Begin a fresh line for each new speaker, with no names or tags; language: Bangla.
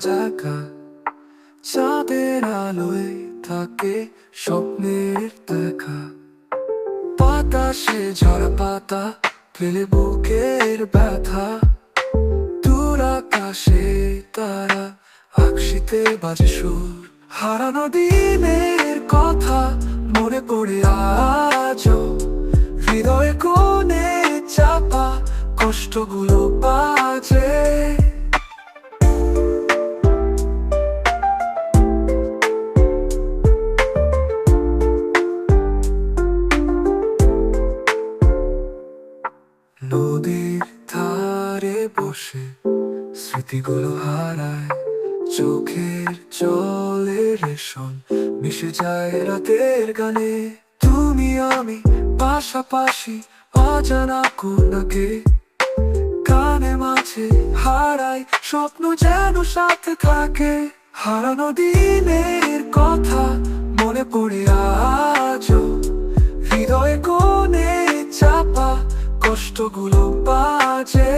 জায়গা, চাঁদের আলোয় থাকে স্বপ্নের দেখা। বাতাসে ঝরা পাতা ফেলে বুকের ব্যথা, দূর আকাশে তারা আকশিতে বাজে সুর। হারানো দিনের কথা মনে পড়ে আজও, হৃদয়ে কোণে চাপা কষ্টগুলো বাজে। নদীর ধারে বসে স্মৃতিগুলো হারায়, চোখের জলে রেশম মিশে যায় রাতের গানে। তুমি আমি পাশাপাশি অজানা কোনাকে, কানে মাঝে হারাই স্বপ্ন যেন সাথে থাকে। হারানো দিনের কথা মনে পড়ে আজও, হৃদয়ে কোণে চাপা কষ্টগুলো বাজে।